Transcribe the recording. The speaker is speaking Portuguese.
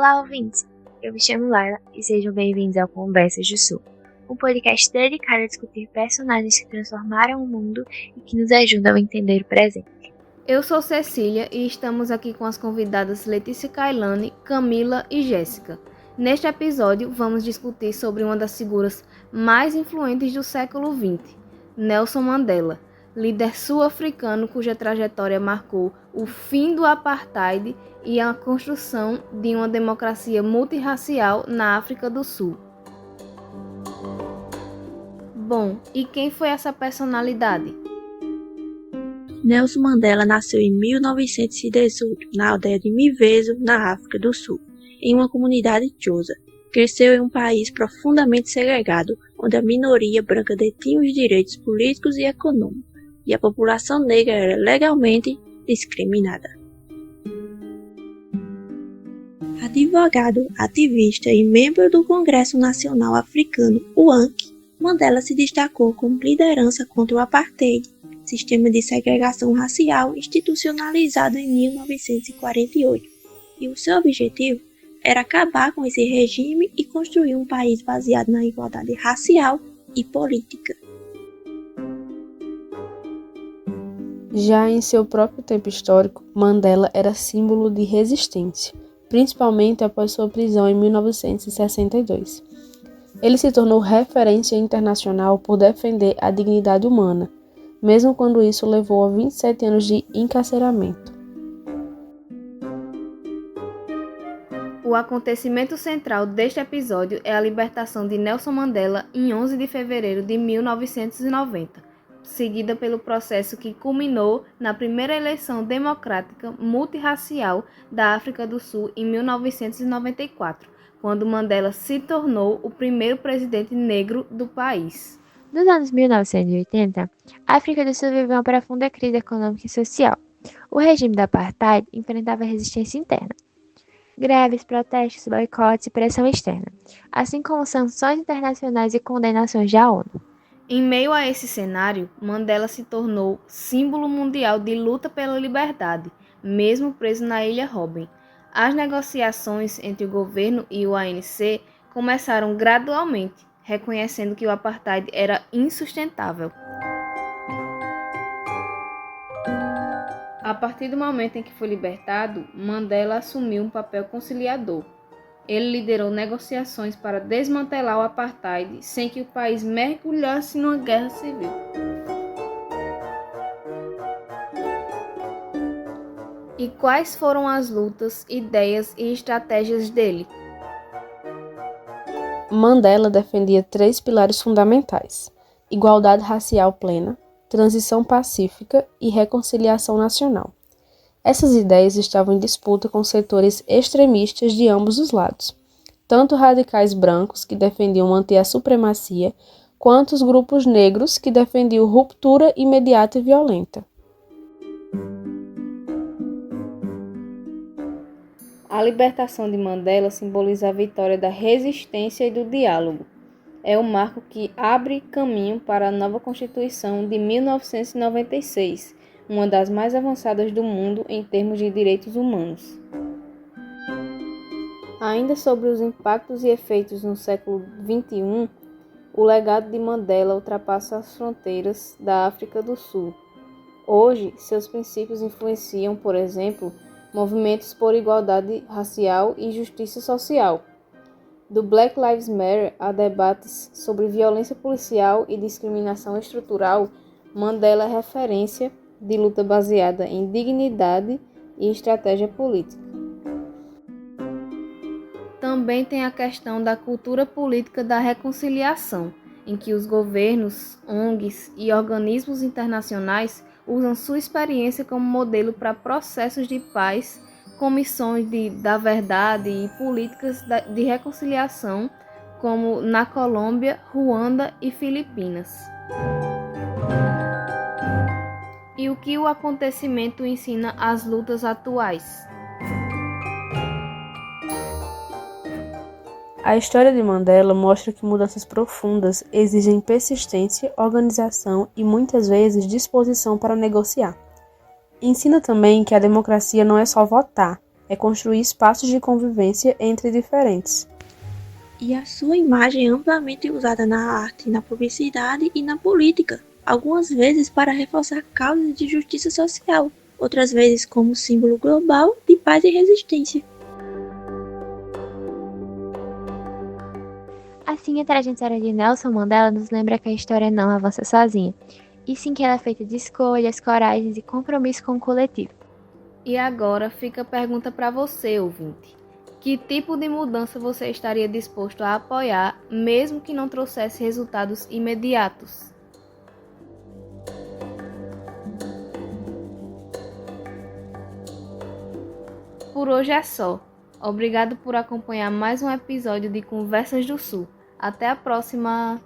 Olá, ouvintes! Eu me chamo Laila e sejam bem-vindos ao Conversas do Sul, um podcast dedicado a discutir personagens que transformaram o mundo e que nos ajudam a entender o presente. Eu sou Cecília e estamos aqui com as convidadas Letícia Kailane, Camila e Jéssica. Neste episódio, vamos discutir sobre uma das figuras mais influentes do século XX, Nelson Mandela, líder sul-africano cuja trajetória marcou o fim do apartheid e a construção de uma democracia multirracial na África do Sul. Bom, e quem foi essa personalidade? Nelson Mandela nasceu em 1918 na aldeia de Mvezo, na África do Sul, em uma comunidade Xhosa. Cresceu em um país profundamente segregado, onde a minoria branca detinha os direitos políticos e econômicos, e a população negra era legalmente discriminada. Advogado, ativista e membro do Congresso Nacional Africano, o ANC, Mandela se destacou como liderança contra o apartheid, sistema de segregação racial institucionalizado em 1948, e o seu objetivo era acabar com esse regime e construir um país baseado na igualdade racial e política. Já em seu próprio tempo histórico, Mandela era símbolo de resistência, principalmente após sua prisão em 1962. Ele se tornou referência internacional por defender a dignidade humana, mesmo quando isso levou a 27 anos de encarceramento. O acontecimento central deste episódio é a libertação de Nelson Mandela em 11 de fevereiro de 1990, seguida pelo processo que culminou na primeira eleição democrática multirracial da África do Sul em 1994, quando Mandela se tornou o primeiro presidente negro do país. Nos anos 1980, a África do Sul viveu uma profunda crise econômica e social. O regime do apartheid enfrentava resistência interna, greves, protestos, boicotes e pressão externa, assim como sanções internacionais e condenações da ONU. Em meio a esse cenário, Mandela se tornou símbolo mundial de luta pela liberdade, mesmo preso na Ilha Robben. As negociações entre o governo e o ANC começaram gradualmente, reconhecendo que o apartheid era insustentável. A partir do momento em que foi libertado, Mandela assumiu um papel conciliador. Ele liderou negociações para desmantelar o apartheid sem que o país mergulhasse numa guerra civil. E quais foram as lutas, ideias e estratégias dele? Mandela defendia 3 pilares fundamentais: igualdade racial plena, transição pacífica e reconciliação nacional. Essas ideias estavam em disputa com setores extremistas de ambos os lados, tanto radicais brancos, que defendiam manter a supremacia, quanto os grupos negros, que defendiam ruptura imediata e violenta. A libertação de Mandela simboliza a vitória da resistência e do diálogo. É o marco que abre caminho para a nova Constituição de 1996, uma das mais avançadas do mundo em termos de direitos humanos. Ainda sobre os impactos e efeitos no século XXI, o legado de Mandela ultrapassa as fronteiras da África do Sul. Hoje, seus princípios influenciam, por exemplo, movimentos por igualdade racial e justiça social. Do Black Lives Matter a debates sobre violência policial e discriminação estrutural, Mandela é referência de luta baseada em dignidade e estratégia política. Também tem a questão da cultura política da reconciliação, em que os governos, ONGs e organismos internacionais usam sua experiência como modelo para processos de paz, comissões da verdade e políticas de reconciliação, como na Colômbia, Ruanda e Filipinas. E o que o acontecimento ensina às lutas atuais? A história de Mandela mostra que mudanças profundas exigem persistência, organização e muitas vezes disposição para negociar. Ensina também que a democracia não é só votar, é construir espaços de convivência entre diferentes. E a sua imagem é amplamente usada na arte, na publicidade e na política, algumas vezes para reforçar causas de justiça social, outras vezes como símbolo global de paz e resistência. Assim, a trajetória de Nelson Mandela nos lembra que a história não avança sozinha, e sim que ela é feita de escolhas, coragens e compromisso com o coletivo. E agora fica a pergunta para você, ouvinte. Que tipo de mudança você estaria disposto a apoiar, mesmo que não trouxesse resultados imediatos? Por hoje é só. Obrigado por acompanhar mais um episódio de Conversas do Sul. Até a próxima!